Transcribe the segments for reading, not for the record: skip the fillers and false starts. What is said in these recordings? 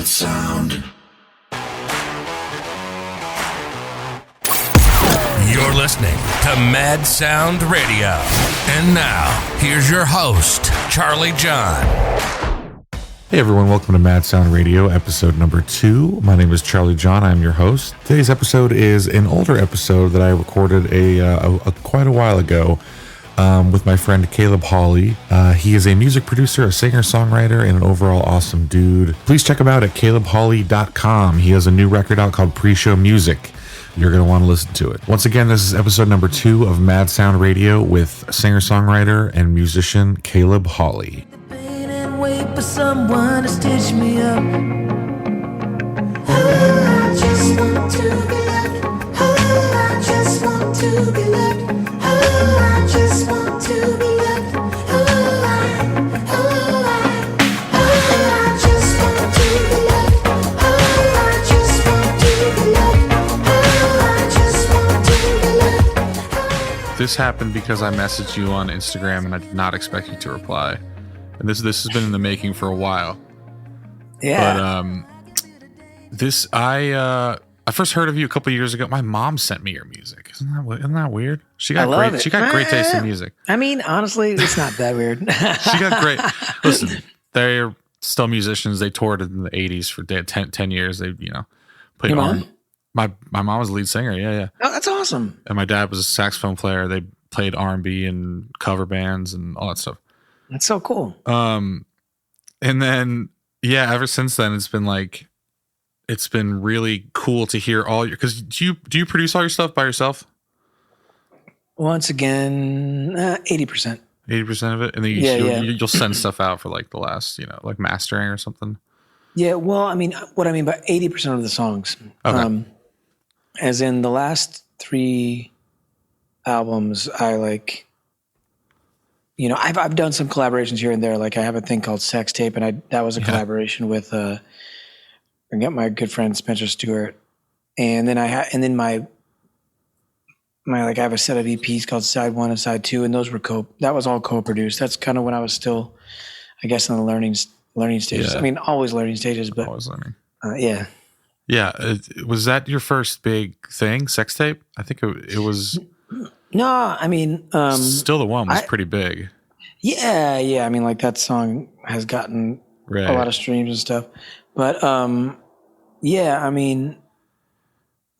Sound. You're listening to Mad Sound Radio. And now, here's your host, Charlie John. Hey everyone, welcome to Mad Sound Radio, episode number 2. My name is Charlie John, I'm your host. Today's episode is an older episode that I recorded quite a while ago with my friend Caleb Hawley. He is a music producer, a singer-songwriter, and an overall awesome dude. Please check him out at calebhawley.com. He has a new record out called Pre-Show Music. You're going to want to listen to it. Once again, this is episode number 2 of Mad Sound Radio with singer-songwriter and musician Caleb Hawley. Wait for someone to stitch me up. Oh, I just want to be loved. Oh, I just want to be loved. Oh, I just want to be loved. Oh, I just want to be loved. Oh, I just want to be loved. Oh, I just want to be loved. This happened because I messaged you on Instagram and I did not expect you to reply. And this has been in the making for a while. Yeah. But I first heard of you a couple years ago. My mom sent me your music. Isn't that weird? She got great taste in music. I mean, honestly, it's not that weird. She got great. Listen, they're still musicians. They toured in the 80s for 10 years. They, played Your mom? My mom was the lead singer. Yeah. Oh, that's awesome. And my dad was a saxophone player. They played R&B and cover bands and all that stuff. That's so cool. And then, ever since then, it's been really cool to hear all your, because do you produce all your stuff by yourself? Once again, 80%. 80% of it? And then you'll send stuff out for like the last, like mastering or something? Yeah. Well, I mean, what I mean by 80% of the songs, okay. As in the last 3 albums, I've done some collaborations here and there. Like I have a thing called Sex Tape, and that was a collaboration with I got my good friend Spencer Stewart, and then I have a set of EPs called Side 1 and Side 2, and those were that was all co-produced. That's kind of when I was still, I guess, in the learning stages. Yeah. I mean, always learning stages, but always learning. Yeah. Yeah. Was that your first big thing, Sex Tape? I think it was. No, I mean, Still the One was pretty big. Yeah. I mean, like that song has gotten a lot of streams and stuff, but I mean,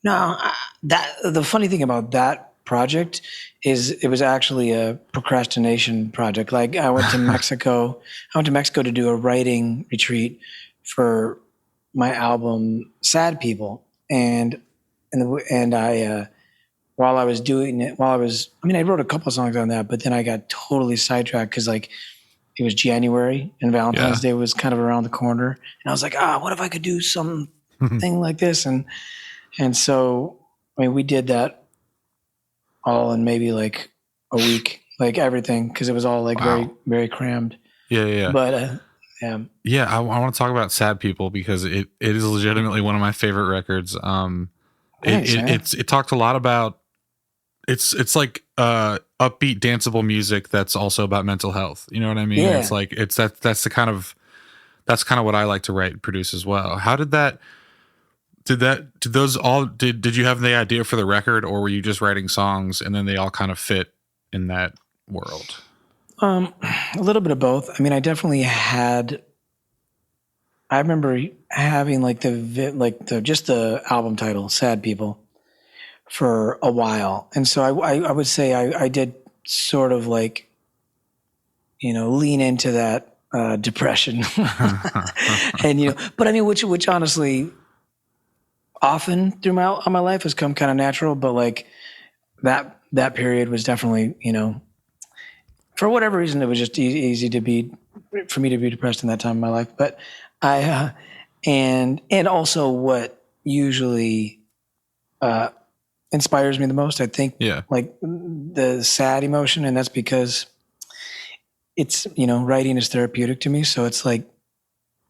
the funny thing about that project is it was actually a procrastination project. Like I went to Mexico. To do a writing retreat for my album "Sad People," and I. While I was doing it, I wrote a couple of songs on that, but then I got totally sidetracked because it was January and Valentine's Day was kind of around the corner. And I was like, what if I could do something like this? And so, I mean, we did that all in maybe like a week, like everything, because it was all like very, very crammed. Yeah. But, Yeah, I want to talk about Sad People because it is legitimately one of my favorite records. It talked a lot about it's like upbeat danceable music that's also about mental health. You know what I mean? Yeah. It's like that's kind of what I like to write and produce as well. How did you have the idea for the record, or were you just writing songs and then they all kind of fit in that world? A little bit of both. I mean, I definitely had. I remember having just the album title, "Sad People," for a while, and so I would say I did sort of like, lean into that depression, and but I mean, which honestly, often through my life has come kind of natural, but like that period was definitely for whatever reason it was just easy for me to be depressed in that time of my life, but. And also what usually inspires me the most, I think, like the sad emotion, and that's because it's writing is therapeutic to me. So it's like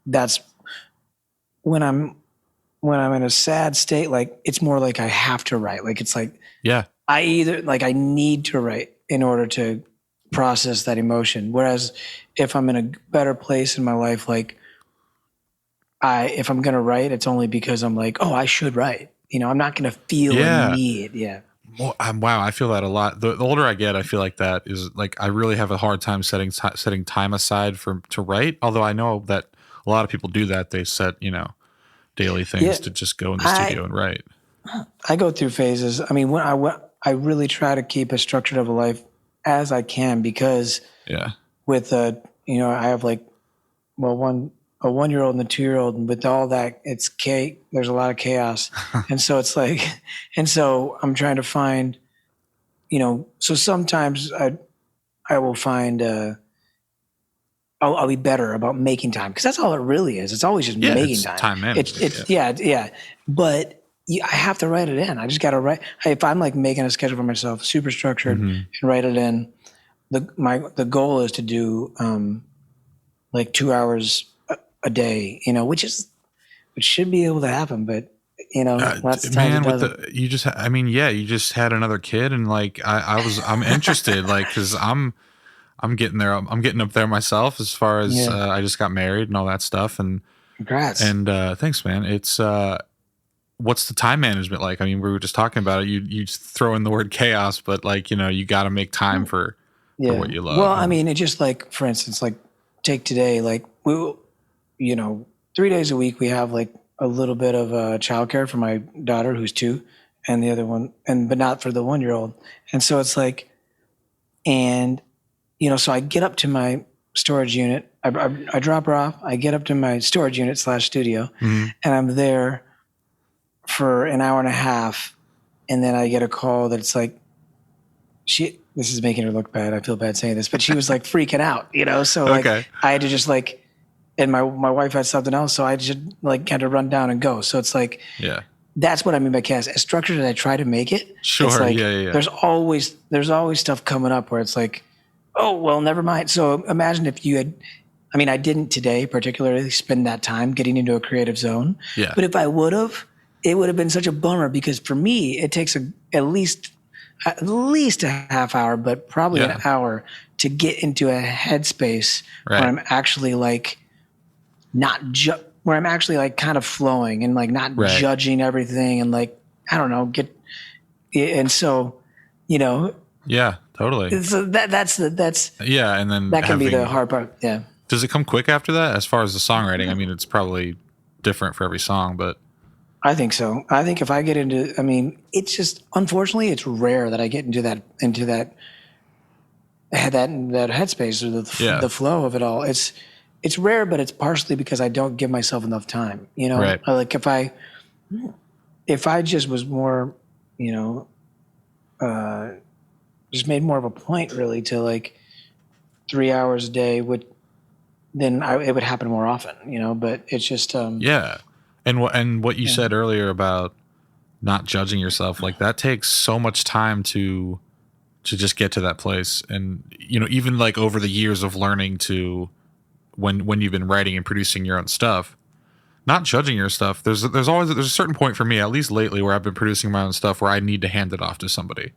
that's when I'm in a sad state, like it's more like I have to write. Like it's like I need to write in order to process that emotion. Whereas if I'm in a better place in my life, like if I'm going to write, it's only because I'm like, oh, I should write. You know, I'm not going to feel Yeah. a need. Yeah. Well, wow, I feel that a lot. The older I get, I feel like that is like I really have a hard time setting time aside to write. Although I know that a lot of people do that. They set daily things Yeah. to just go in the studio and write. I go through phases. I mean, when I really try to keep as structured of a life as I can because Yeah. with I have like a 1-year-old and a 2-year-old, and with all that, there's a lot of chaos, and so it's like, and so I'm trying to find, so sometimes I will find I'll be better about making time because that's all it really is. It's always just making it's time. time management. Yeah. But I have to write it in. I just got to write. If I'm like making a schedule for myself, super structured, and write it in. The goal is to do like 2 hours a day, which should be able to happen, but lots of times it doesn't. you just had another kid, and like I'm interested, like because I'm getting there. I'm getting up there myself as far as I just got married and all that stuff, and Congrats. And thanks, man. It's what's the time management like? I mean, we were just talking about it. You just throw in the word chaos, but like you got to make time for what you love. Well, I mean, it just like, for instance, like take today, like 3 days a week we have like a little bit of childcare for my daughter who's 2, and the other one, but not for the 1-year-old. And so it's like, and so I get up to my storage unit. I drop her off. I get up to my storage unit / studio, and I'm there for an hour and a half, and then I get a call that it's like, this is making her look bad. I feel bad saying this, but she was like freaking out, So like I had to just like, and my wife had something else, so I just like had to run down and go. So it's like, that's what I mean by chaos. As structured as I try to make it, sure, it's like, yeah. There's always stuff coming up where it's like, oh well, never mind. So imagine if you had. I mean, I didn't today particularly spend that time getting into a creative zone. Yeah. But if I would have, it would have been such a bummer because for me, it takes at least a half hour, but probably an hour to get into a headspace where I'm actually like where I'm actually like kind of flowing and like not judging everything and like, I don't know, and so, Yeah, totally. So that's and then that can be the hard part. Yeah. Does it come quick after that? As far as the songwriting, I mean, it's probably different for every song, but I think so. I think if I get into, I mean, it's just, unfortunately, it's rare that I get into that headspace or the flow of it all. It's rare, but it's partially because I don't give myself enough time. Like if I just was more, just made more of a point really to like 3 hours a day then it would happen more often, but it's just, And what you said earlier about not judging yourself, like that takes so much time to just get to that place. And, even like over the years of learning to when you've been writing and producing your own stuff, not judging your stuff. There's a certain point for me, at least lately, where I've been producing my own stuff where I need to hand it off to somebody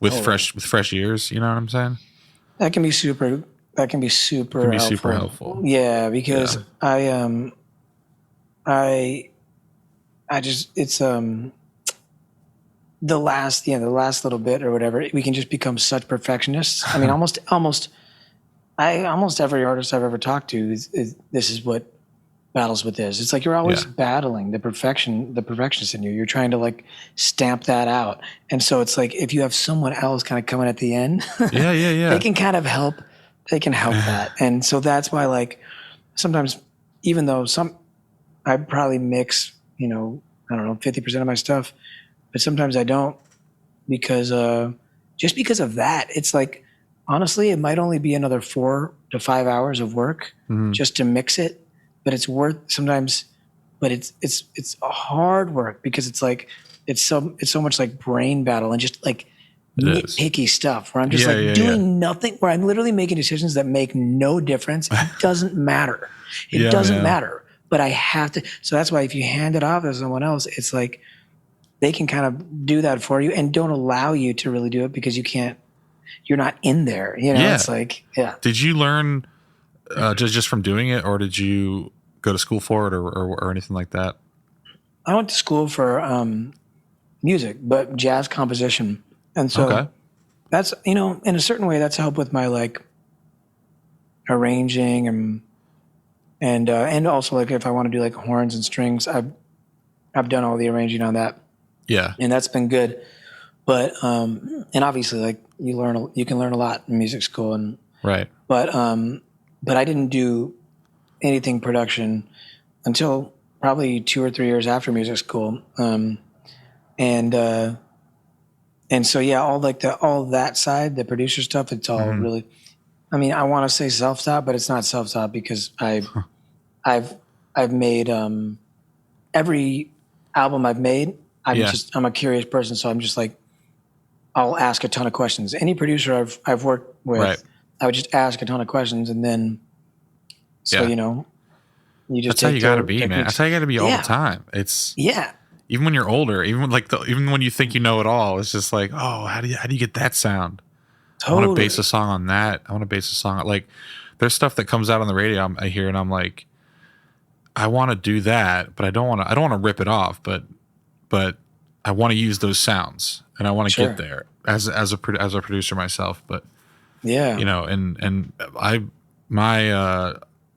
with fresh ears. You know what I'm saying? That can be super helpful. Yeah. Because I just, it's, the last little bit or whatever, we can just become such perfectionists. I mean, almost every artist I've ever talked to this is what battles with this. It's like, you're always battling the perfectionist in you. You're trying to like stamp that out. And so it's like, if you have someone else kind of coming at the end, they can kind of help. They can help that. And so that's why, like, sometimes, even though I probably mix, I don't know, 50% of my stuff, but sometimes I don't because just because of that. It's like, honestly, it might only be another 4 to 5 hours of work just to mix it, but it's worth sometimes. But it's a hard work because it's like it's so much like brain battle and just like nitpicky stuff where I'm just doing nothing, where I'm literally making decisions that make no difference. It doesn't matter. It doesn't matter. But I have to. So that's why if you hand it off to someone else, it's like they can kind of do that for you and don't allow you to really do it because you're not in there. It's like, Did you learn just from doing it, or did you go to school for it or anything like that? I went to school for music, but jazz composition, and so Okay. that's in a certain way that's helped with my like arranging and also like if I want to do like horns and strings, I've done all the arranging on that, Yeah. and that's been good. But and obviously like you can learn a lot in music school, and Right. but I didn't do anything production until probably 2 or 3 years after music school. And so yeah, all that side, the producer stuff, it's all really. I mean, I want to say self-taught, but it's not self-taught because I've made every album I've made. I'm a curious person, so I'm just like I'll ask a ton of questions. Any producer I've worked with, Right. I would just ask a ton of questions, and then so Yeah. you just That's how you got to their be, man. techniques. That's how you got to be all Yeah. the time. It's Yeah. even when you're older, even when you think you know it all, it's just like, oh, how do you get that sound? I want to base a song on that. I want to base a song like there's stuff that comes out on the radio I hear and I'm like, I want to do that, but I don't want to rip it off, but I want to use those sounds and I want to Sure. get there as a producer myself. But Yeah. and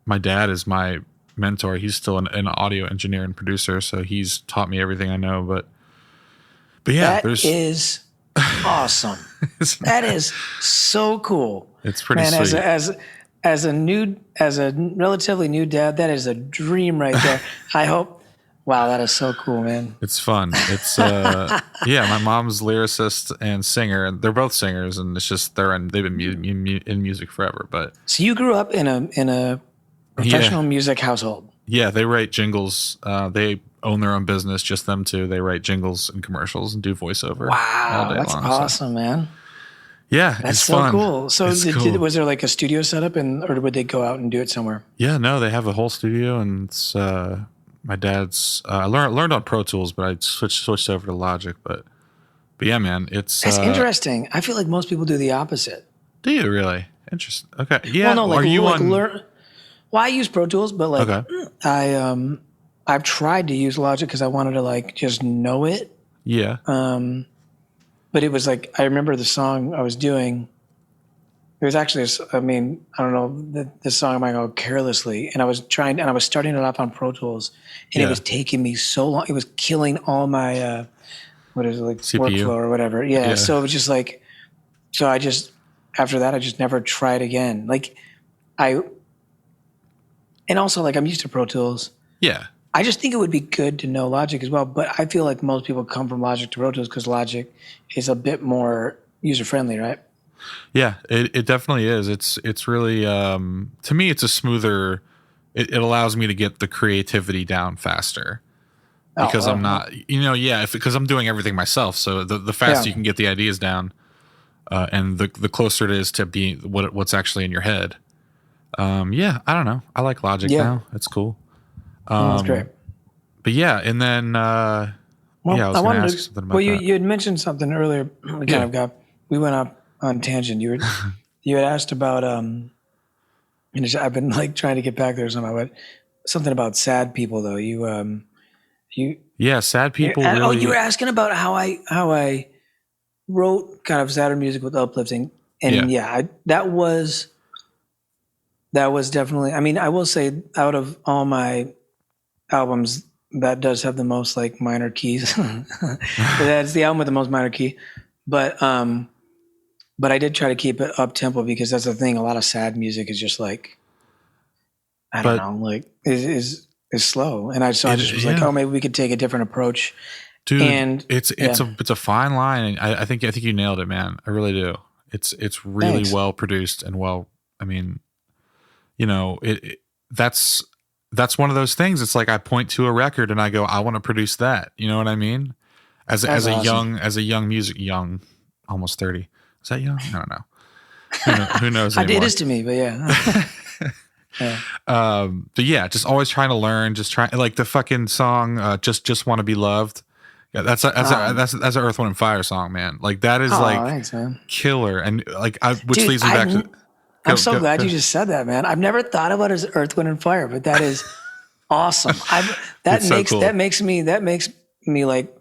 my dad is my mentor. He's still an audio engineer and producer, so he's taught me everything I know. But yeah, That is awesome. That is so cool. it's pretty Man, sweet. as a relatively new dad, that is a dream right there. I hope. Wow, that is so cool, man. It's fun. It's yeah. My mom's lyricist and singer, and they're both singers, and it's just they've been in music forever. But So you grew up in a professional music household. yeah, they write jingles. They own their own business, just them two. They write jingles and commercials and do voiceover. all Wow, day that's long, so- awesome, man. Yeah, That's it's so fun. cool. So It's cool. was there like a studio set up, or would they go out and do it somewhere? Yeah, no, they have a whole studio, and it's my dad's. I learned on Pro Tools, but I switched over to Logic. But yeah, man, it's That's interesting. I feel like most people do the opposite. Do you really? Interesting. Okay, yeah. Well, no, like, are you like on? learn. Well, I use Pro Tools, but like Okay. I've tried to use Logic because I wanted to like just know it. Yeah. But it was like I remember the song I was doing. It was actually, I don't know, the song might go Carelessly, and I was starting it off on Pro Tools, and Yeah. it was taking me so long. It was killing all my what is it, like CPU. workflow or whatever. Yeah. Yeah. So it was just like, after that I just never tried again. Like and also like I'm used to Pro Tools. Yeah. I just think it would be good to know Logic as well, but I feel like most people come from Logic to Pro Tools because Logic is a bit more user friendly, right? Yeah, it definitely is. It's really to me it's a smoother. It allows me to get the creativity down faster because I'm not because I'm doing everything myself. So the faster Yeah. you can get the ideas down, and the closer it is to be what's actually in your head. Yeah, I don't know. I like Logic Yeah. now. It's cool. That's great. But yeah, and then Well, yeah, I was going to wanted ask something about well, that. you had mentioned something earlier. We went up on tangent. You had asked about and I've been like trying to get back there somehow, but something about sad people though. You Yeah, sad people really. you were asking about how I wrote kind of sadder music with uplifting, and that was definitely. I mean, I will say out of all my albums, that does have the most like minor keys. That's the album with the most minor key, but I did try to keep it up tempo because that's the thing. A lot of sad music is just like I don't know, like is slow, and I just was like, oh, maybe we could take a different approach. Dude, and it's a fine line, and I think you nailed it, man. I really do. It's really Thanks. well produced and well. I mean, that's one of those things. It's like I point to a record and I go, I want to produce that. You know what I mean? As a young, almost 30. Is that young? I don't know. Who knows anymore? It is to me, but yeah. But yeah, just always trying to learn, just trying like the fucking song, just want to be loved. Yeah, that's an Earth, Wind and Fire song, man. Like that is Thanks, man. killer, and like which Dude, leads me back to. I'm so glad you just said that, man. I've never thought about it as Earth, Wind, and Fire, but that is awesome. That It's so makes cool. that makes me like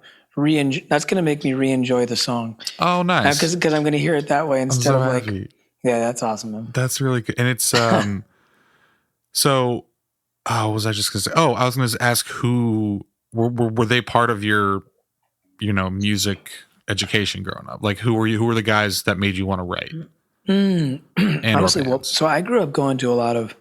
that's gonna make me re-enjoy the song Oh, nice. because I'm gonna hear it that way I'm instead so of like happy. yeah, that's awesome, man. That's really good. And it's so what was I just gonna say? Oh, I was gonna ask who were they part of your music education growing up? Like who were the guys that made you want to write? And Honestly, or well, bands? so I grew up going to a lot of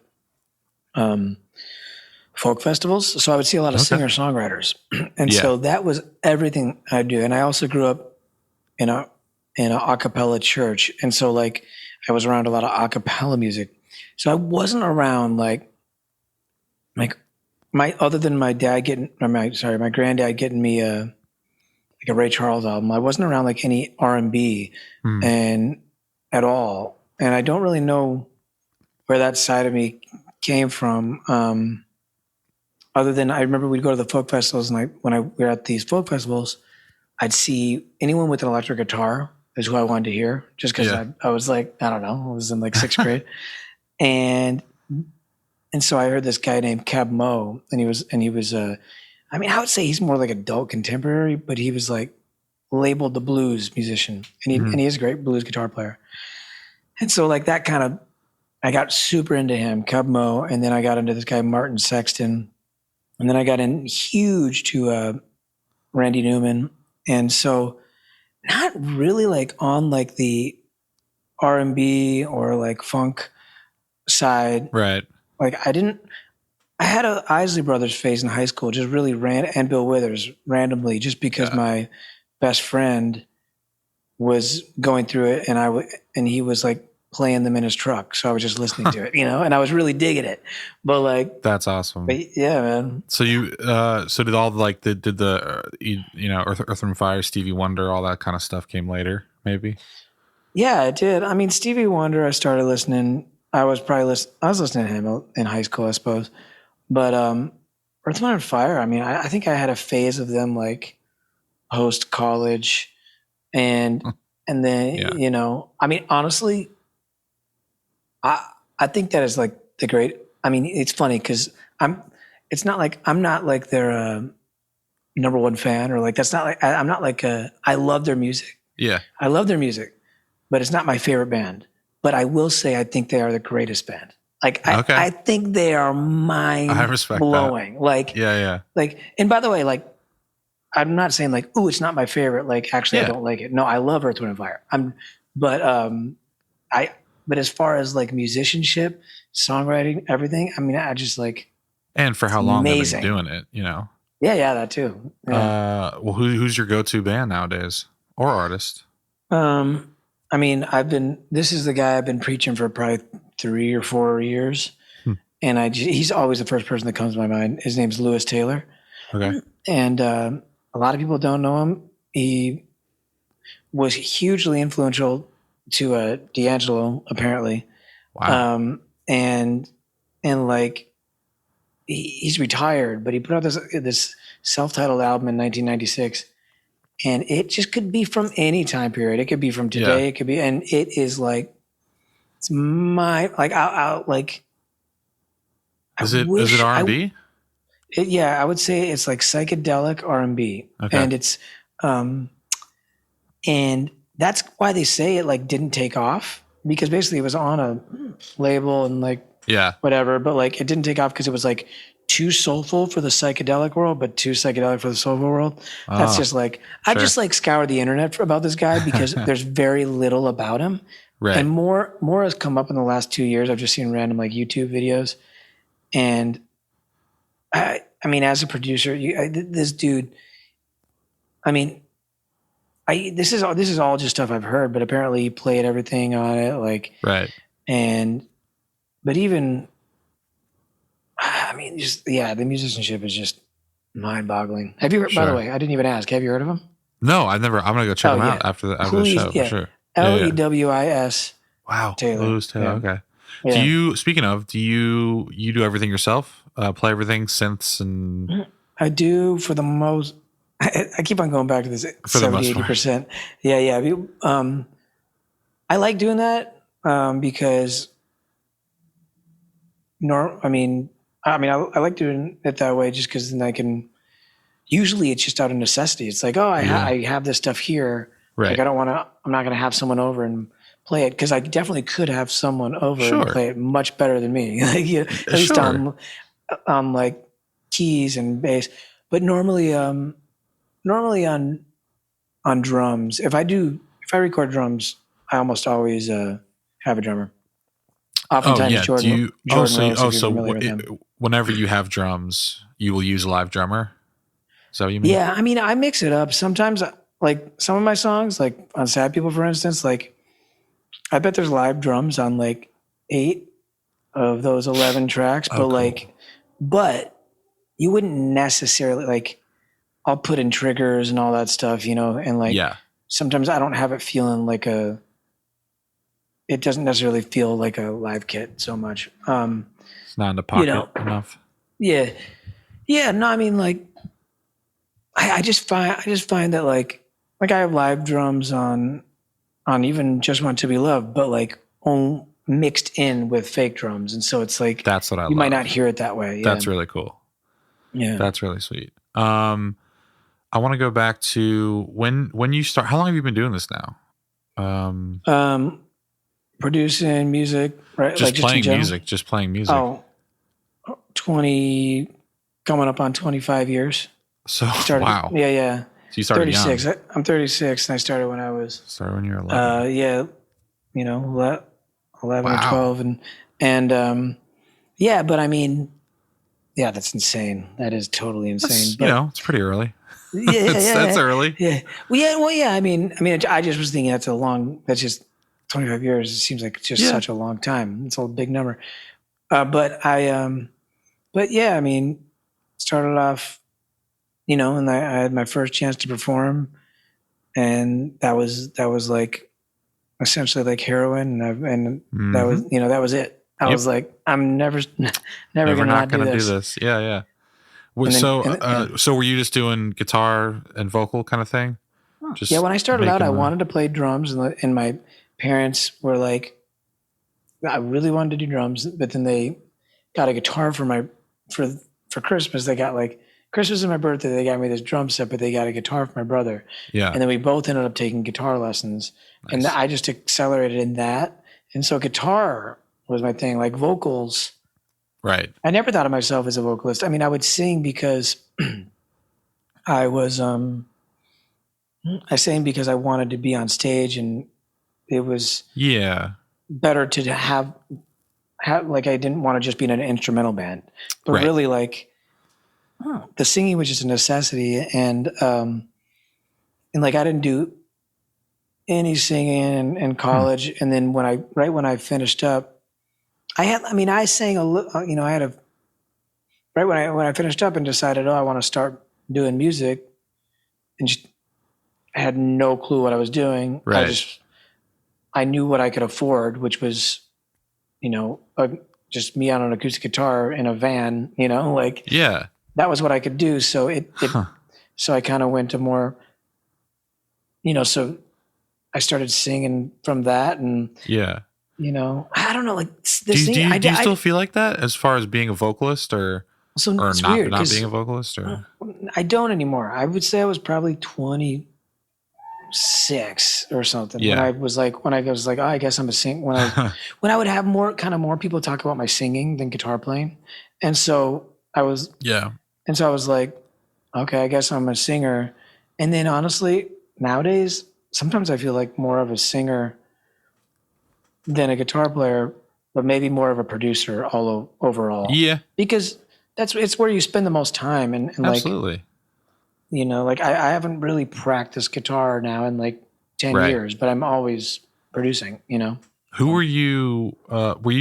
folk festivals, so I would see a lot of Okay. singer-songwriters, and Yeah. so that was everything I do. And I also grew up in a cappella church, and so like I was around a lot of a cappella music. So I wasn't around like my other than my dad getting or my granddad getting me like a Ray Charles album. I wasn't around like any R&B Hmm. and at all, and I don't really know where that side of me came from. Other than I remember we'd go to the folk festivals, and when we were at these folk festivals, I'd see anyone with an electric guitar is who I wanted to hear, just because Yeah. I was like, I don't know, I was in like sixth grade, and so I heard this guy named Cab Mo, and he was I mean, I would say he's more like adult contemporary, but he was like labeled the blues musician, and he is a great blues guitar player, and so like that kind of I got super into him, Cab Mo, and then I got into this guy Martin Sexton, and then I got in huge to Randy Newman, and so not really like on like the R&B or like funk side. Right. Like I had a Isley Brothers phase in high school, just really and Bill Withers randomly, just because my best friend was going through it, and he was like playing them in his truck, so I was just listening to it, and I was really digging it. But like, That's awesome. yeah, man. So you so did all like did the Earth and Fire, Stevie Wonder, all that kind of stuff came later, maybe? Yeah, it did. I mean, Stevie Wonder, I started listening. I was listening to him in high school, I suppose. But Earth, Wind, and Fire, I mean, I think I had a phase of them like post college, and then Yeah. I mean, honestly, I think that is like the great. I mean, it's funny because it's not like I'm not like their number one fan, or like that's not like I'm not like I love their music. Yeah. I love their music, but it's not my favorite band. But I will say I think they are the greatest band. Like Okay. I think they are I respect that. mind-blowing. Like Yeah. like, and by the way, like I'm not saying like, ooh, it's not my favorite. Like actually, I Yeah. don't like it. No, I love Earth, Wind, and Fire. But as far as like musicianship, songwriting, everything, I mean, I just like And for how long amazing. they've been doing it, yeah, that too. Yeah. Well, who's your go-to band nowadays or artist? I mean, this is the guy I've been preaching for probably 3 or 4 years. And he's always the first person that comes to my mind. His name's Lewis Taylor. Okay. And a lot of people don't know him. He was hugely influential to D'Angelo, apparently. Wow. And like he's retired, but he put out this self-titled album in 1996, and it just could be from any time period. It could be from today. Yeah. It could be, and it is like it's my like I'll like. Is it R&B? Yeah, I would say it's like psychedelic R&B, Okay. and it's and that's why they say it like didn't take off, because basically it was on a label and like Yeah. whatever, but like it didn't take off because it was like too soulful for the psychedelic world, but too psychedelic for the soulful world. That's Oh, just like I've sure. just like scoured the internet about this guy because there's very little about him, Right. and more has come up in the last 2 years. I've just seen random like YouTube videos, and I mean, as a producer, this dude, I mean, this is all just stuff I've heard, but apparently he played everything on it, like, Right. but even, I mean, just the musicianship is just mind-boggling. Have you heard? By the Sure. way, I didn't even ask. Have you heard of him? No, I'm gonna go check Oh, them yeah. out after the Who show is- yeah. for sure. Yeah, yeah. Lewis. Wow. Taylor. Lewis Taylor. Yeah. Okay. Yeah. Do you do everything yourself? Play everything, synths and I do for the most. I keep on going back to this For the most 70, part. 80%. Yeah. I like doing that because I mean, I mean, I like doing it that way just because then I can. Usually, it's just out of necessity. It's like, oh, I have this stuff here. Right. Like, I don't want to. I'm not going to have someone over and play it because I definitely could have someone over Sure. and play it much better than me. Like, at least Sure. on like keys and bass. But normally on drums, if I record drums, I almost always have a drummer. Oftentimes, yeah. Jordan Rose, if you're familiar with him. Whenever you have drums, you will use a live drummer. Is that what you mean? Yeah, I mean, I mix it up. Sometimes, like some of my songs, like on Sad People, for instance, like I bet there's live drums on like 8 of those 11 tracks, but cool. but you wouldn't necessarily like. I'll put in triggers and all that stuff, and like sometimes I don't have it feeling like it doesn't necessarily feel like a live kit so much. It's not in the pocket enough. Yeah. Yeah. No, I mean, like, I just find that like I have live drums on even Just Want to Be Loved, but like mixed in with fake drums. And so it's like, that's what I you love. might not hear it that way. Yeah. That's really cool. Yeah. That's really sweet. I want to go back to when you start. How long have you been doing this now? Producing music, right? Just playing music. Just playing music. Oh, 20, coming up on 25 years. So Wow. Yeah. So you started 36. young. I'm 36, and I started when I was. Started when you were 11. Yeah, 11 or 12, and yeah. But I mean, yeah, that's insane. That is totally insane. It's pretty early. Yeah, that's early. Yeah. Well, yeah. I mean, I just was thinking that's just 25 years. It seems like just such a long time. It's a big number. But yeah, I mean, started off, and I had my first chance to perform, and that was like essentially like heroin, and that was, that was it. I was like, I'm never not gonna do this. Yeah. So were you just doing guitar and vocal kind of thing? Yeah, when I started out, I wanted to play drums, and my parents were like, I really wanted to do drums, but then they got a guitar for Christmas. They got like Christmas and my birthday. They got me this drum set, but they got a guitar for my brother. Yeah, and then we both ended up taking guitar lessons, and I just accelerated in that. And so guitar was my thing, like vocals. Right. I never thought of myself as a vocalist. I mean, I would sing because I sang because I wanted to be on stage, and it was better to have like, I didn't want to just be in an instrumental band, but really like the singing was just a necessity. And like I didn't do any singing in college. And then when I finished up, I sang a little, I had when I finished up and decided, I want to start doing music, and just had no clue what I was doing. Right. I knew what I could afford, which was, just me on an acoustic guitar in a van, that was what I could do. So so I kind of went to more, so I started singing from that, and I don't know, like do you still feel like that as far as being a vocalist, or not being a vocalist, or? I don't anymore. I would say I was probably 26 or something. When I was like, oh, I guess I'm a singer. When I would have more people talk about my singing than guitar playing. And so I was, and so I was like, okay, I guess I'm a singer. And then honestly, nowadays, sometimes I feel like more of a singer than a guitar player, but maybe more of a producer overall. Yeah. Because it's where you spend the most time. And Absolutely. Like, I haven't really practiced guitar now in like 10 years, but I'm always producing, Who were you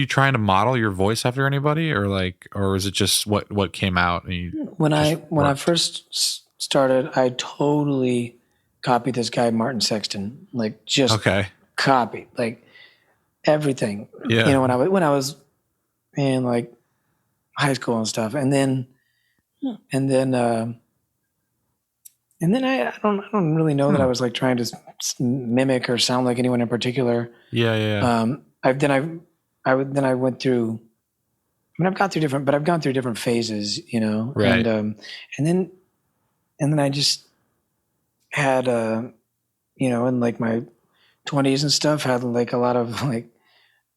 trying to model your voice after anybody, or is it just what came out? When I first started, I totally copied this guy, Martin Sexton, like just copied like everything, when I was in like high school and stuff. And then I don't really know that I was like trying to mimic or sound like anyone in particular. Yeah. I went through mean, I've gone through different phases, you know, Right. and then I just had, you know, in like my 20s and stuff, had like a lot of like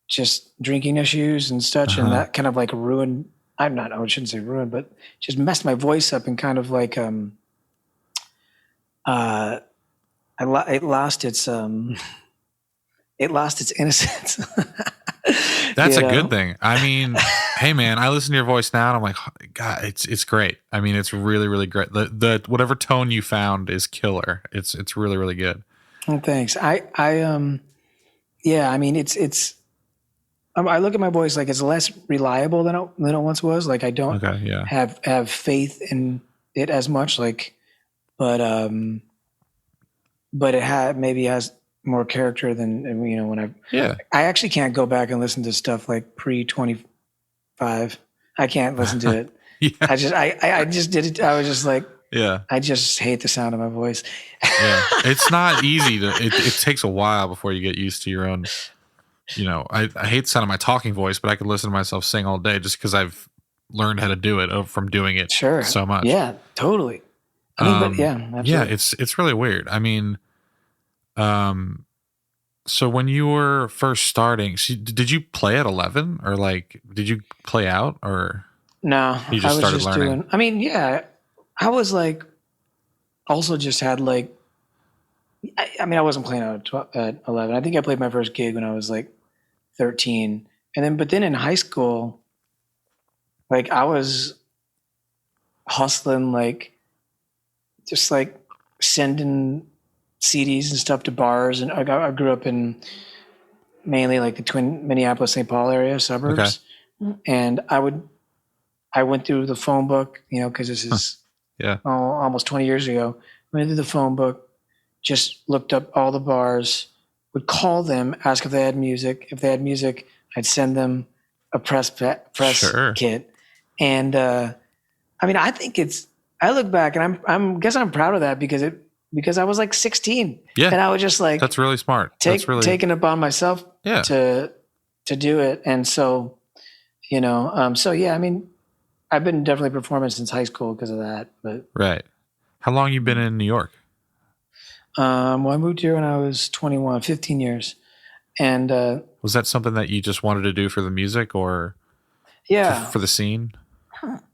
just drinking issues and such, and Uh-huh. that kind of like ruined. I shouldn't say ruined, but just messed my voice up and kind of like it lost its innocence. That's You a good know? thing. I mean, hey man, I listen to your voice now and I'm like, God, it's great. I mean, it's really, really great. The whatever tone you found is killer. It's really, really good. Well, thanks. Yeah. I mean, I look at my voice like it's less reliable than it once was. Like I don't Okay, yeah. have faith in it as much. Like, but it maybe has more character than, you know, when Yeah. I actually can't go back and listen to stuff like pre 25. I can't listen to it. Yeah. I just did it. I was just like, Yeah. I just hate the sound of my voice. Yeah. It's not easy it takes a while before you get used to your own, you know, I hate the sound of my talking voice, but I could listen to myself sing all day just because I've learned how to do it from doing it Sure. so much. Yeah, totally. I mean, but yeah, absolutely. Yeah, it's really weird. I mean, so when you were first starting, did you play at 11 or like did you play out or No, you just I was started just learning? doing. I mean, yeah, I was like, also just had like. I mean, I wasn't playing out at 11. I think I played my first gig when I was like 13, but then in high school, like I was hustling, like just like sending CDs and stuff to bars, and I grew up in mainly like the Twin Minneapolis, St. Paul area suburbs, and I went through the phone book, you know, because this is Yeah. almost 20 years ago. Went through the phone book, just looked up all the bars, would call them, ask if they had music. If they had music, I'd send them a press Sure. kit. And I mean, I look back and I'm proud of that because I was like 16. Yeah. And I was just like, That's really smart. That's really taking it upon myself Yeah. to do it. And so, you know, so yeah, I mean, I've been definitely performing since high school because of that. But right. How long you been in New York? well, I moved here when I was 21, 15 years. And Was that something that you just wanted to do for the music or yeah, for the scene?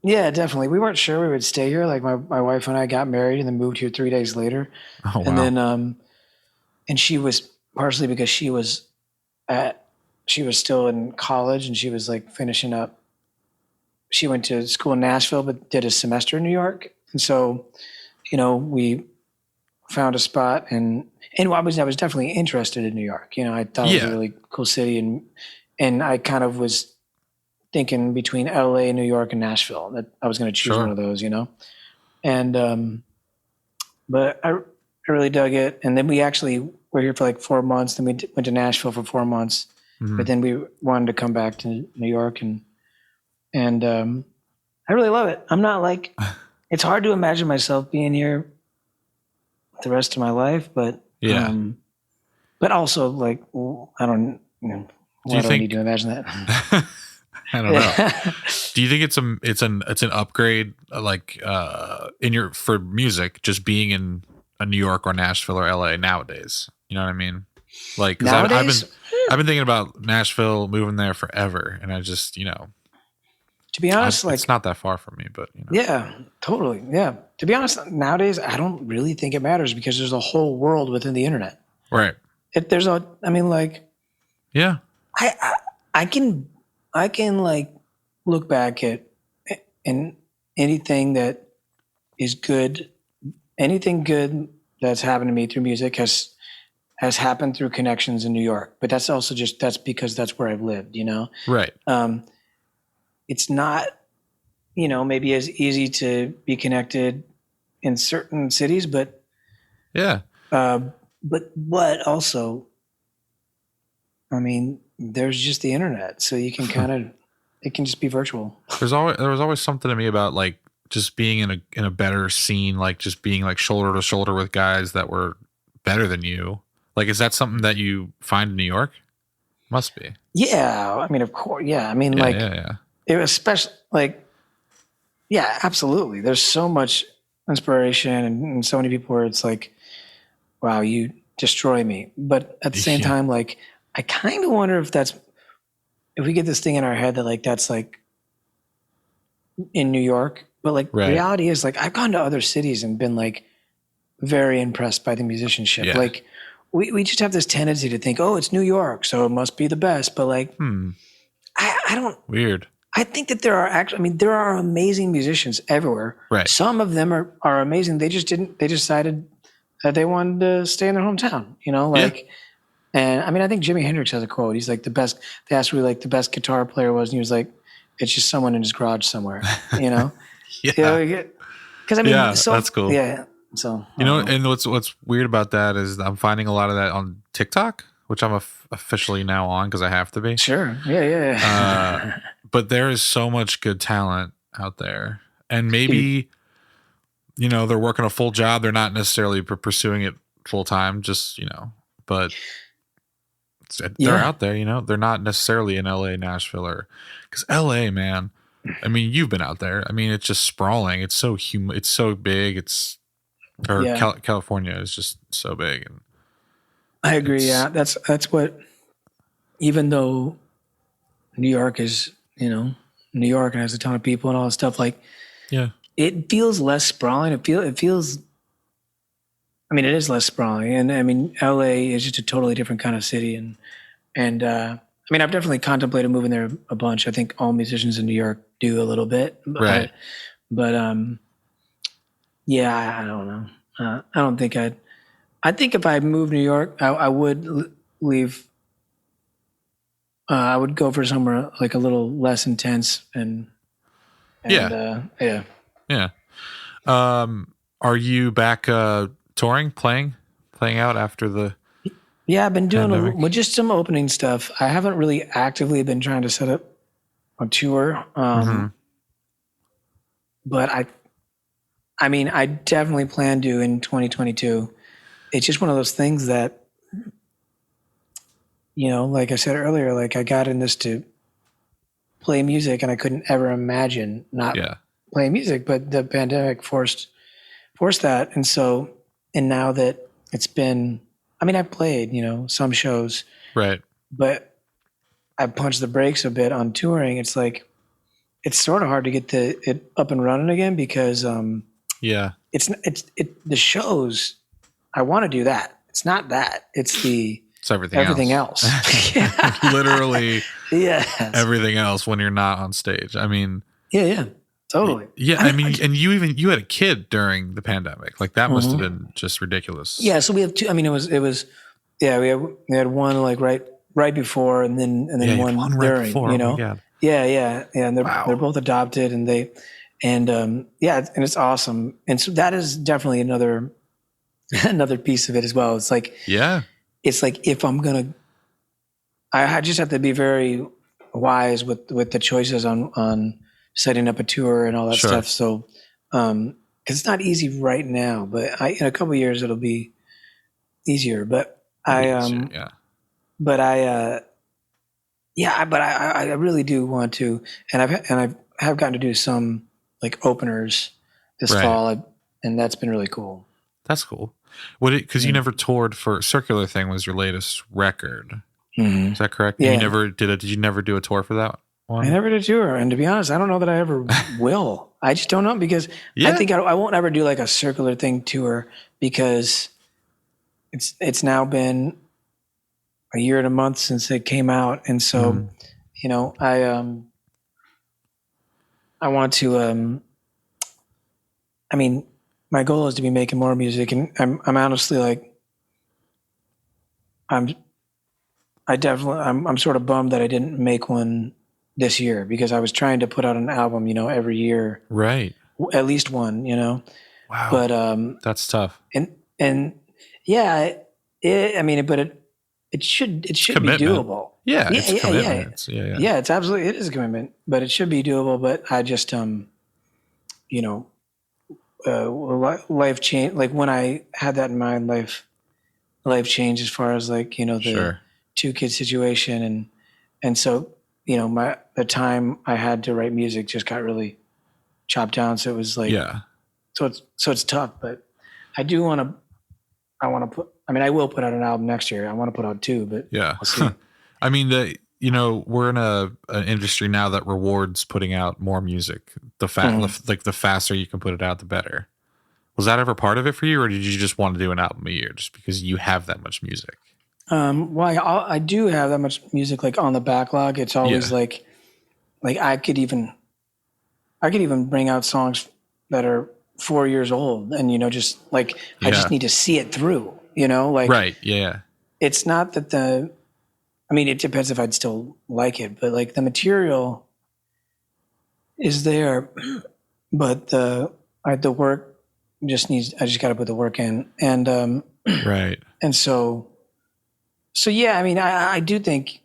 yeah, definitely. We weren't sure we would stay here. Like my wife and I got married and then moved here 3 days later. Oh wow. And then and she was partially because she was still in college and she was like finishing up. She went to school in Nashville but did a semester in New York. And so, you know, we found a spot and I was definitely interested in New York. You know, I thought it was Yeah. a really cool city and I kind of was thinking between LA, New York, and Nashville that I was going to choose Sure. one of those, you know? And, but I really dug it. And then we actually were here for like 4 months. Then we went to Nashville for 4 months, Mhm. but then we wanted to come back to New York and I really love it. I'm not like, it's hard to imagine myself being here the rest of my life, but, Yeah. but also like, I don't, you know, Do you why do I think- need to imagine that? I don't know. Do you think it's an upgrade like for music just being in a New York or Nashville or LA nowadays? You know what I mean? Like 'cause Nowadays? I've been thinking about Nashville, moving there forever, and I just To be honest, like, it's not that far from me, but yeah, totally. Yeah. To be honest, nowadays, I don't really think it matters because there's a whole world within the internet. right, I mean, like, yeah, I can like look back at and anything that is good, anything good that's happened to me through music has happened through connections in New York. But that's also that's because that's where I've lived, you know? right, It's not, you know, maybe as easy to be connected in certain cities, but yeah, but also, I mean, there's just the internet, so you can kind of it can just be virtual. there was always something to me about like just being in a better scene, like just being like shoulder to shoulder with guys that were better than you. Like, is that something that you find in New York? Must be. Yeah, I mean, of course, yeah. I mean, Yeah, like yeah. it was especially like, yeah, absolutely. There's so much inspiration and so many people where it's like, wow, you destroy me. But at the same Yeah. time, like, I kind of wonder if we get this thing in our head that like, that's like in New York, but like Right. reality is like, I've gone to other cities and been like very impressed by the musicianship. Yeah. Like we just have this tendency to think, oh, it's New York, so it must be the best. But like, I don't, Weird. I think that there are actually, I mean, there are amazing musicians everywhere. Right. Some of them are amazing. They decided that they wanted to stay in their hometown, you know, like, and I mean, I think Jimi Hendrix has a quote. He's like the best, they asked who like the best guitar player was. And he was like, it's just someone in his garage somewhere, you know? Yeah. Cause I mean, Yeah, so, that's cool. Yeah. So, You know, and what's weird about that is I'm finding a lot of that on TikTok, which I'm officially now on because I have to be. sure. Yeah. But there is so much good talent out there, and maybe they're working a full job. They're not necessarily pursuing it full time, just but they're out there. They're not necessarily in LA, Nashville, or because LA, man. I mean, you've been out there. I mean, it's just sprawling. It's so It's so big. California is just so big, and I agree. Yeah. That's what, even though New York is, New York and has a ton of people and all that stuff, like, it feels less sprawling. It feels, I mean, it is less sprawling. And I mean, LA is just a totally different kind of city. And I mean, I've definitely contemplated moving there a bunch. I think all musicians in New York do a little bit. Right. Yeah, I don't know. I don't think I think if I moved New York, I would leave. I would go for somewhere like a little less intense and yeah. Are you back touring, playing out after the? Yeah, I've been doing pandemic? just some opening stuff. I haven't really actively been trying to set up a tour, but I mean, I definitely plan to in 2022. It's just one of those things that, like I said earlier, like I got in this to play music and I couldn't ever imagine not playing music, but the pandemic forced that. And now that it's been, I mean, I've played, some shows, Right. but I punched the brakes a bit on touring. It's like, it's sort of hard to get it up and running again because, it's the shows. I want to do that. It's not that. It's everything else. Literally, yeah, everything else when you're not on stage. I mean, yeah, totally. Yeah, I mean, and you had a kid during the pandemic. Like that must have been just ridiculous. Yeah, so we have two. I mean, it was. Yeah, we had one like right before, and then one right during. before. Oh my God. Yeah, and they're both adopted, and and it's awesome. And so that is definitely another piece of it as well. It's like if I'm gonna, I just have to be very wise with the choices on setting up a tour and all that stuff. So, because it's not easy right now, but in a couple of years it'll be easier. But I really do want to, and I have gotten to do some like openers this fall, and that's been really cool. That's cool. Because you never toured for Circular Thing was your latest record. Is that correct? Yeah. You never did you never do a tour for that one? I never did a tour, and to be honest, I don't know that I ever will. I just don't know because I think I won't ever do like a Circular Thing tour because it's now been a year and a month since it came out, and so I want to. I mean, my goal is to be making more music, and I'm honestly like, I'm sort of bummed that I didn't make one this year because I was trying to put out an album, every year, right? At least one, Wow, but that's tough. And yeah, it should be doable. Yeah, it's a commitment. Yeah, it's absolutely, it is a commitment, but it should be doable. But I just life change. Like when I had that in mind, life changed as far as like the 2 kid situation, and so the time I had to write music just got really chopped down. So it was like, Yeah. so it's tough, but I want to put, I mean, I will put out an album next year. I want to put out 2, but Yeah. we'll see. I mean, we're in an industry now that rewards putting out more music. Like the faster you can put it out, the better. Was that ever part of it for you, or did you just want to do an album a year just because you have that much music? Well, I do have that much music like on the backlog. It's always like I could even bring out songs that are 4 years old, and just like I just need to see it through. Like Right. Yeah. it's not that I mean, it depends if I'd still like it, but like the material is there, but the work I just got to put the work in, and Right. and so yeah, I mean, I do think,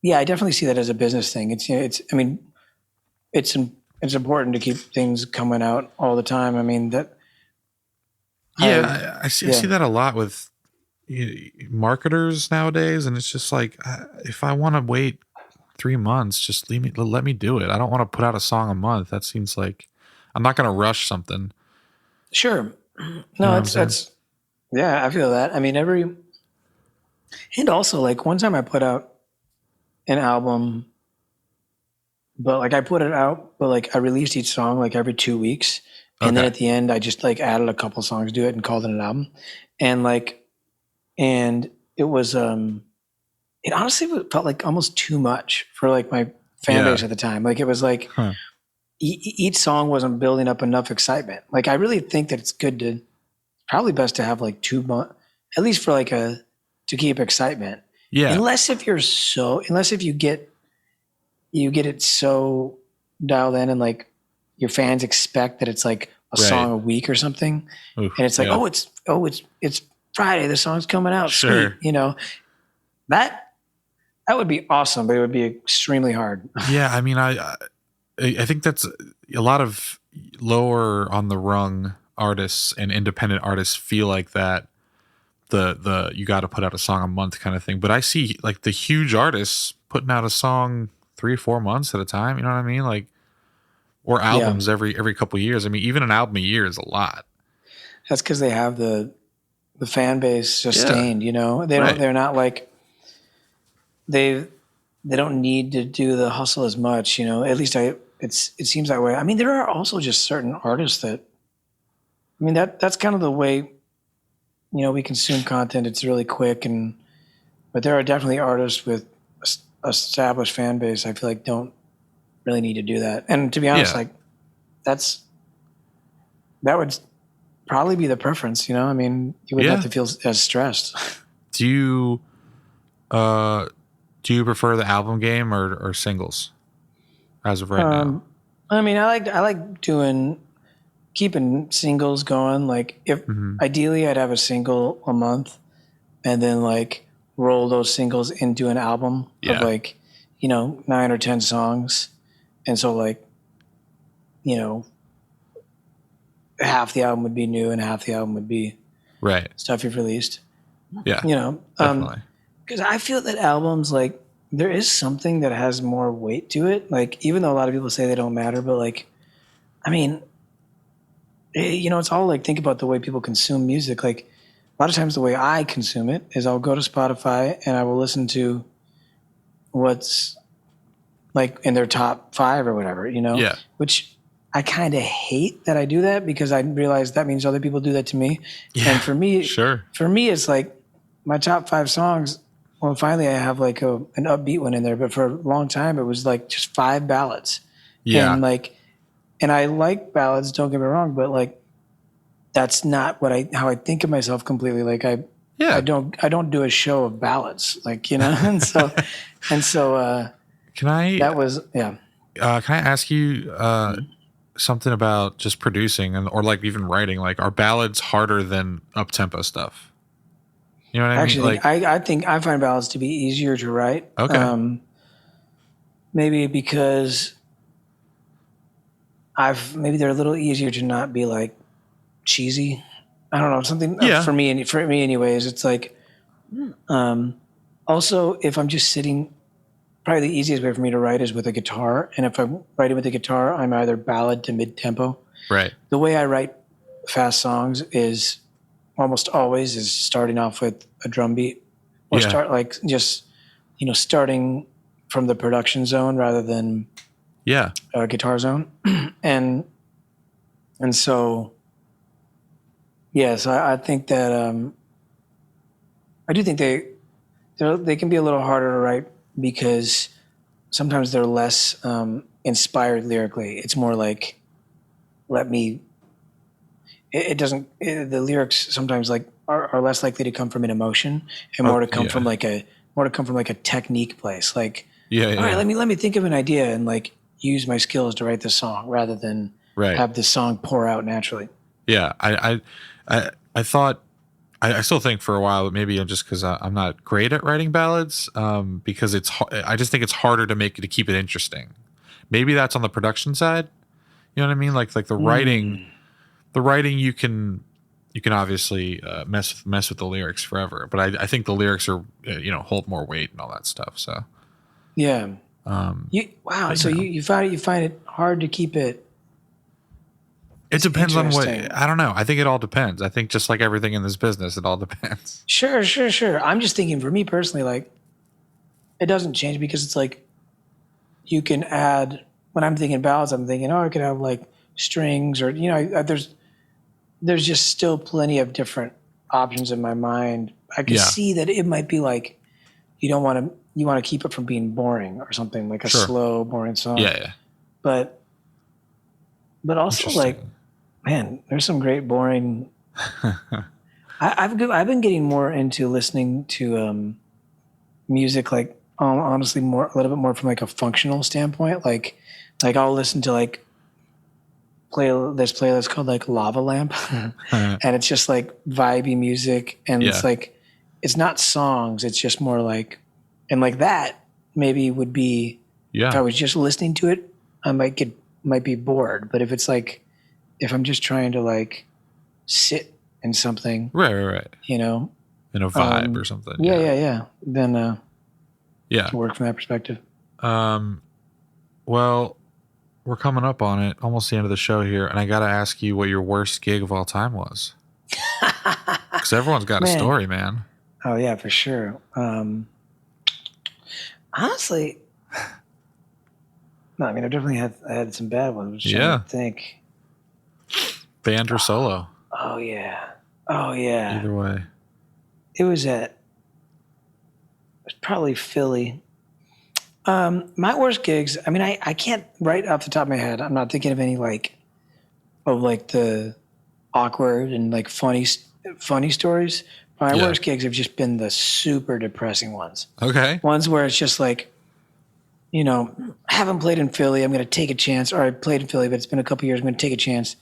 yeah, I definitely see that as a business thing. I mean, it's important to keep things coming out all the time. I mean that. Yeah, I see that a lot with marketers nowadays, and it's just like, if I want to wait 3 months, just let me do it. I don't want to put out a song a month. That seems like I'm not going to rush something. Sure. know No, what I'm saying? yeah, I feel that. I mean, and also like one time I put out an album, but like I put it out, but like I released each song like every 2 weeks. And then Okay. at the end, I just like added a couple songs to it and called it an album. And it was, it honestly felt like almost too much for like my fan Yeah. base at the time. Like it was like Huh. each song wasn't building up enough excitement. Like I really think that it's probably best to have like 2 months, at least for like to keep excitement. Yeah. Unless if you get it so dialed in and like your fans expect that it's like a Right. song a week or something. Oof, And it's like, yeah. it's Friday, the song's coming out. Sure. Sweet. That would be awesome, but it would be extremely hard. Yeah, I mean, I think that's a lot of lower on the rung artists and independent artists feel like that. The you got to put out a song a month kind of thing. But I see like the huge artists putting out a song 3 or 4 months at a time. You know what I mean? Like, or albums every couple of years. I mean, even an album a year is a lot. That's because they have the fan base sustained, They don't, Right. they're not like, they don't need to do the hustle as much, at least it seems that way. I mean, there are also just certain artists that, I mean, that's kind of the way, we consume content. It's really quick but there are definitely artists with established fan base. I feel like don't really need to do that. And to be honest, Yeah. like that would probably be the preference, I mean, you wouldn't Yeah. have to feel as stressed. Do you prefer the album game or singles as of right now? I mean, I like keeping singles going. Like if ideally I'd have a single a month and then like roll those singles into an album Yeah. of like, 9 or 10 songs. And so like, half the album would be new and half the album would be Right. stuff you've released, Yeah. Definitely. because I feel that albums, like, there is something that has more weight to it. Like, even though a lot of people say they don't matter, but like, I mean, it's all like, think about the way people consume music. Like, a lot of times the way I consume it is I'll go to Spotify and I will listen to what's like in their top 5 or whatever, Yeah. which I kind of hate that I do that because I realize that means other people do that to me. Yeah. And for me, Sure. it's like my top 5 songs. Well, finally I have like an upbeat one in there, but for a long time it was like just 5 ballads. Yeah. And I like ballads, don't get me wrong, but like that's not how I think of myself completely. Like I don't do a show of ballads, like, and so Can I that was, yeah. can I ask you something about just producing or like even writing? Like, are ballads harder than up tempo stuff? You know what I Actually, mean? Like, I think I find ballads to be easier to write. Okay. Maybe because maybe they're a little easier to not be like cheesy. I don't know, something for me anyways. It's like, also if I'm just sitting probably the easiest way for me to write is with a guitar. And if I'm writing with a guitar, I'm either ballad to mid-tempo. Right. The way I write fast songs is almost always is starting off with a drum beat, or Yeah. start like just, starting from the production zone rather than Yeah. a guitar zone. and so, yes, I think that, I do think they can be a little harder to write because sometimes they're less inspired lyrically. It's more like, let me. It doesn't. The lyrics sometimes like are less likely to come from an emotion and more to come from like a technique place. Like, Yeah. all right, let me think of an idea and like use my skills to write this song rather than Right. have the song pour out naturally. Yeah. I thought. I still think for a while, but maybe just because I'm not great at writing ballads, because I just think it's harder to keep it interesting. Maybe that's on the production side. You know what I mean? Like the writing, you can obviously mess with the lyrics forever. But I think the lyrics are hold more weight and all that stuff. So Yeah. So you find it hard to keep it. it depends on what. Interesting. I don't know. I think it all depends. I think just like everything in this business, it all depends. Sure. I'm just thinking for me personally, like it doesn't change because it's like you can add. When I'm thinking ballads, I'm thinking, I could have like strings or there's just still plenty of different options in my mind. I can see that it might be like you want to keep it from being boring or something like a slow, boring song. Yeah. But also like, man, there's some great boring. I've been getting more into listening to music, like honestly, a little bit more from like a functional standpoint. Like I'll listen to like this playlist called like Lava Lamp, and it's just like vibey music, and it's like it's not songs. It's just more like, and like that maybe would be if I was just listening to it, I might be bored. But if it's like if I'm just trying to like sit in something, right, in a vibe or something, then it can work from that perspective. Well, we're coming up on it, almost the end of the show here, and I got to ask you what your worst gig of all time was, because everyone's got a story, man. Oh yeah, for sure. Honestly, no, I mean I definitely had some bad ones. I think. Band or solo? Oh yeah. Either way. It was probably Philly. My worst gigs, I mean, I can't right off the top of my head. I'm not thinking of any of the awkward and like funny stories. My worst gigs have just been the super depressing ones. Okay. Ones where it's just like, I haven't played in Philly. I'm going to take a chance. Or I played in Philly, but it's been a couple years. I'm going to take a chance.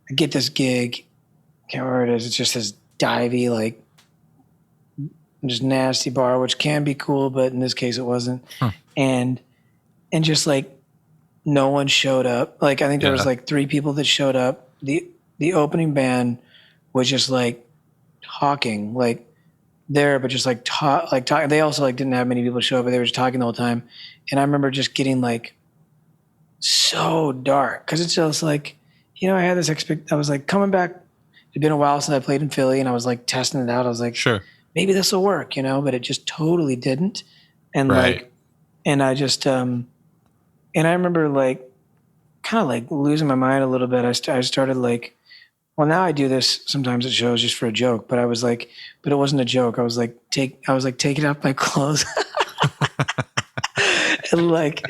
I get this gig. Can't remember what it is. It's just this divey, like, just nasty bar, which can be cool, but in this case it wasn't. And just like no one showed up. Like I think there was like 3 people that showed up. The opening band was just like talking, like there, but just like talking. They also like didn't have many people show up, but they were just talking the whole time. And I remember just getting like so dark because it's just like, I had this I was like coming back. It'd been a while since I played in Philly, and I was like testing it out. I was like, sure, maybe this will work, but it just totally didn't. And and I just, and I remember like kind of like losing my mind a little bit. I started like, well, now I do this sometimes at shows just for a joke, but I was like, but it wasn't a joke. I was like taking off my clothes and like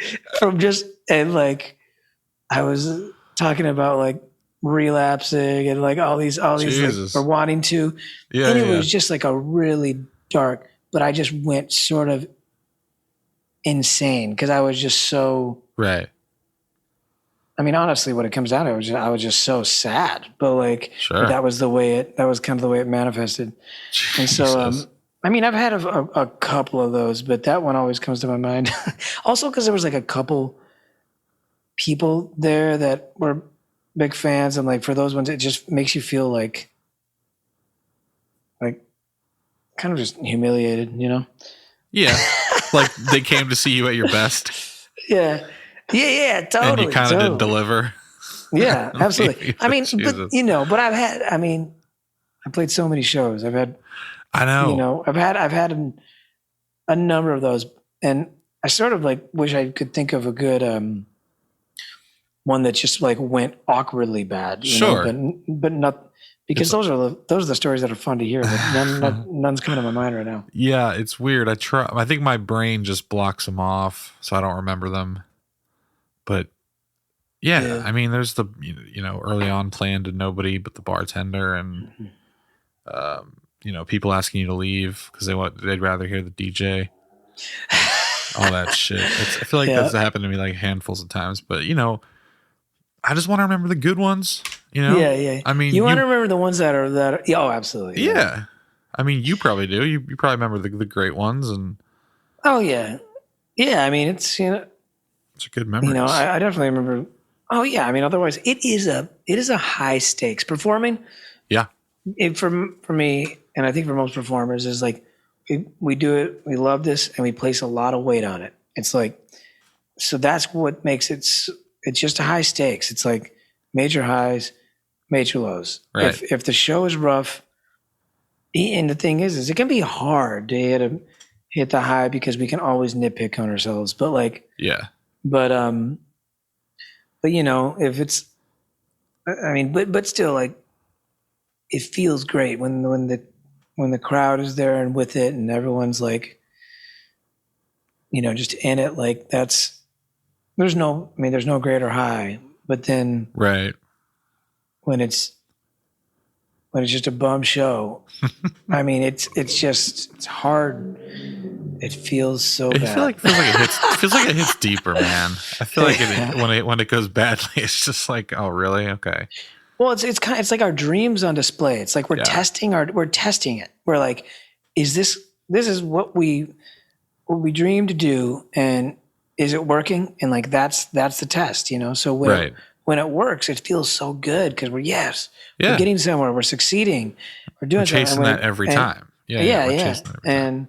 I was talking about like relapsing and like all these like, or wanting to. And it was just like a really dark, but I just went sort of insane because I was just so right. I mean, honestly, what it comes down to, I was just so sad, but like that was kind of the way it manifested. Jesus. And so, I mean, I've had a couple of those, but that one always comes to my mind. Also, because there was like a couple people there that were big fans, and like for those ones, it just makes you feel like kind of just humiliated, Yeah. Like they came to see you at your best, Yeah. Yeah, and totally. you kind of didn't totally. deliver. Yeah, absolutely. I mean, Jesus. but I played so many shows. I've had, I know. I've had a number of those, and I sort of like wish I could think of a good one that just like went awkwardly bad, Sure. but not because those are the stories that are fun to hear, but none's coming to my mind right now. Yeah, it's weird. I think my brain just blocks them off, so I don't remember them. But yeah. I mean, there's the early on playing to nobody but the bartender, and people asking you to leave because they'd rather hear the DJ. All that shit. I feel like that's happened to me like handfuls of times, but I just want to remember the good ones. Yeah. I mean, you want to remember the ones that are. Oh, absolutely. Yeah. I mean, you probably do. You probably remember the great ones, and Oh yeah. I mean, it's it's a good memory. I definitely remember. Oh yeah. I mean, otherwise, it is a high stakes performing. Yeah. For me, and I think for most performers, is like we do it. We love this, and we place a lot of weight on it. It's like so that's what makes it. It's just a high stakes. It's like major highs, major lows. Right. If the show is rough, and the thing is it can be hard to hit the high because we can always nitpick on ourselves. But if it's, I mean, but still, like, it feels great when the crowd is there and with it, and everyone's like, just in it. Like there's no greater high. But then, right. when it's just a bum show, I mean, it's hard. It feels so bad. It feels like it hits deeper, man. I feel like when it goes badly, it's just like, oh, really? Okay. Well, it's like our dreams on display. It's like we're testing it. We're like, is this is what we dreamed to do, and is it working? And like that's the test, So when it works, it feels so good because we're getting somewhere, we're succeeding, we're doing chasing that every time. Yeah. We're chasing that every time.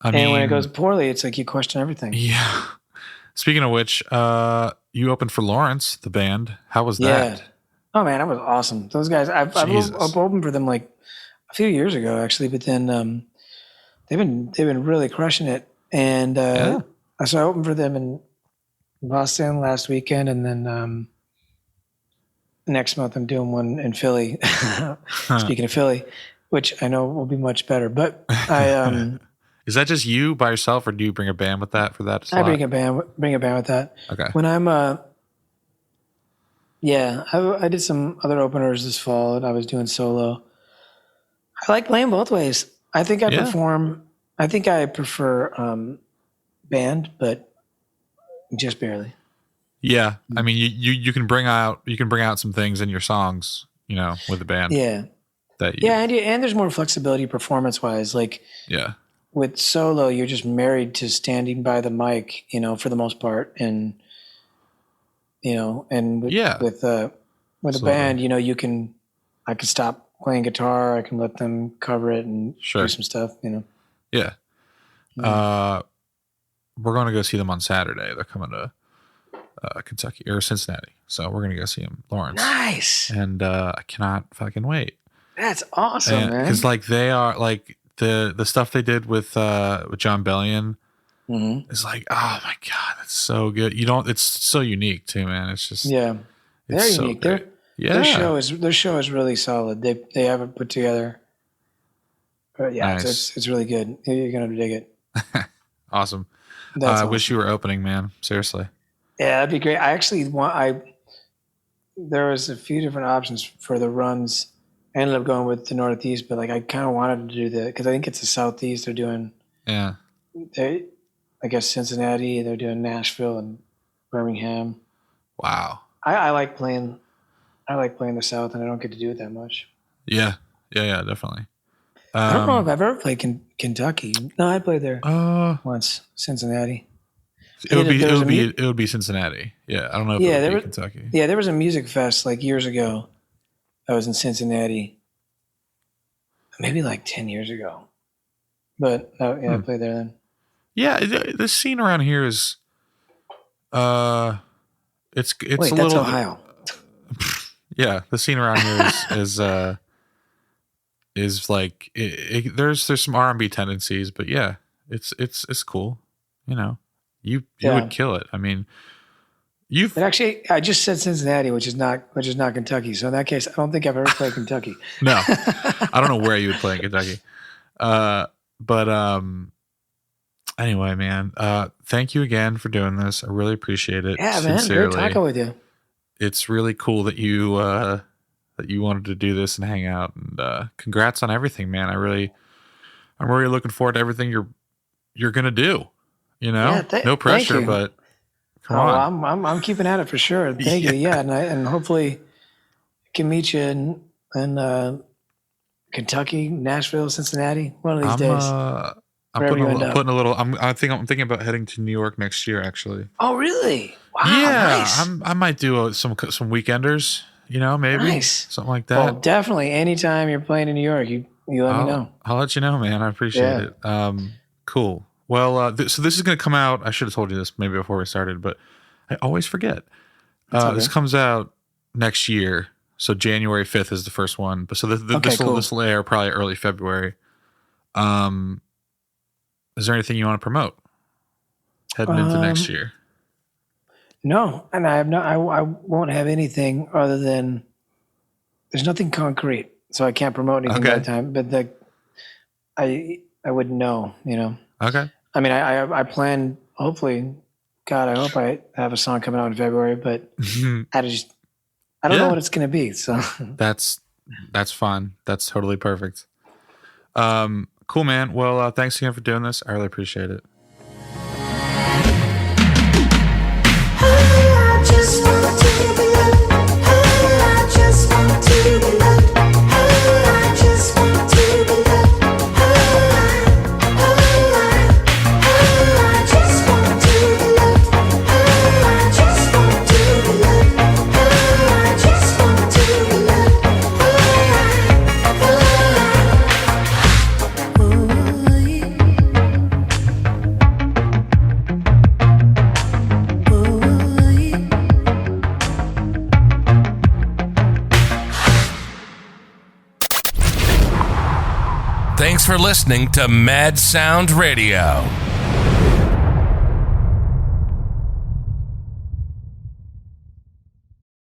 And when it goes poorly, it's like you question everything. Yeah. Speaking of which, you opened for Lawrence, the band. How was that? Oh man, that was awesome. Those guys, I've opened for them like a few years ago actually, but then they've been really crushing it. And so I opened for them in Boston last weekend, and then next month I'm doing one in Philly. Speaking of Philly, which I know will be much better, but I is that just you by yourself, or do you bring a band with that for that slot? I bring a band with that. Okay. When I'm I did some other openers this fall, and I was doing solo. I like playing both ways. I think I perform. I think I prefer band, but just barely. Yeah, I mean, you can bring out some things in your songs, with the band. Yeah. And there's more flexibility performance wise. Like with solo, you're just married to standing by the mic, for the most part, and with a band, I can stop playing guitar, I can let them cover it and do some stuff, Yeah. We're going to go see them on Saturday. They're coming to Kentucky or Cincinnati, so we're going to go see them, Lawrence. Nice. And I cannot fucking wait. That's awesome, man. Because like they are like the stuff they did with John Bellion. Mm-hmm. It's like, oh my god, that's so good. It's so unique too, man. It's just they're unique. Their show is really solid. They have it put together. But nice. It's really good. You're gonna dig it. Awesome. I wish you were opening, man. Seriously. Yeah, that'd be great. I actually there was a few different options for the runs. I ended up going with the Northeast, but like I kind of wanted to do because I think it's the Southeast. They're doing. Yeah. I guess Cincinnati. They're doing Nashville and Birmingham. Wow. I like playing. I like playing the South, and I don't get to do it that much. Yeah, definitely. I don't know if I've ever played Kentucky. No, I played there once. Cincinnati. It would be Cincinnati. Yeah, I don't know if it would be Kentucky. Yeah, there was a music fest like years ago. I was in Cincinnati. Maybe like 10 years ago. But I played there then. Yeah, the scene around here is, it's Wait, a that's little Ohio. Yeah, the scene around here is like there's some R&B tendencies, but yeah, it's cool. You know, you Yeah. would kill it. I mean, you've But actually, I just said Cincinnati, which is not Kentucky. So in that case, I don't think I've ever played Kentucky. no, I don't know where you would play in Kentucky. But anyway, man, thank you again for doing this. I really appreciate it. Yeah, man, Sincerely. great talking with you. It's really cool that you wanted to do this and hang out, and congrats on everything, man. I'm really looking forward to everything you're gonna do. You know, Yeah, no pressure, you. but come on. Well, I'm keeping at it for sure. Thank you. Yeah, and hopefully can meet you in Kentucky, Nashville, Cincinnati, one of these days. I'm Wherever you end up. putting a little. I'm thinking about heading to New York next year, actually. Oh, really? Wow, Yeah, nice. I might do some weekenders. You know, maybe Nice. something like that. Well, definitely. Anytime you're playing in New York, you let me know. I'll let you know, man. I appreciate it. Cool. Well, so this is going to come out. I should have told you this maybe before we started, but I always forget. okay. This comes out next year, so January 5th is the first one. But so cool. this will air probably early February. Is there anything you want to promote heading into next year? No, and I won't have anything other than there's nothing concrete, so I can't promote anything Okay. that time. But I wouldn't know, you know. Okay. I mean, I plan. Hopefully, God, I hope I have a song coming out in February. But I don't Yeah. know what it's going to be. So That's fine. That's totally perfect. Cool, man. Well, thanks again for doing this. I really appreciate it. I just want to be loved. I just want to be loved. I just want to be loved. I just want to be loved. I just want to be loved. I just want to be loved. Thanks for listening to Mad Sound Radio.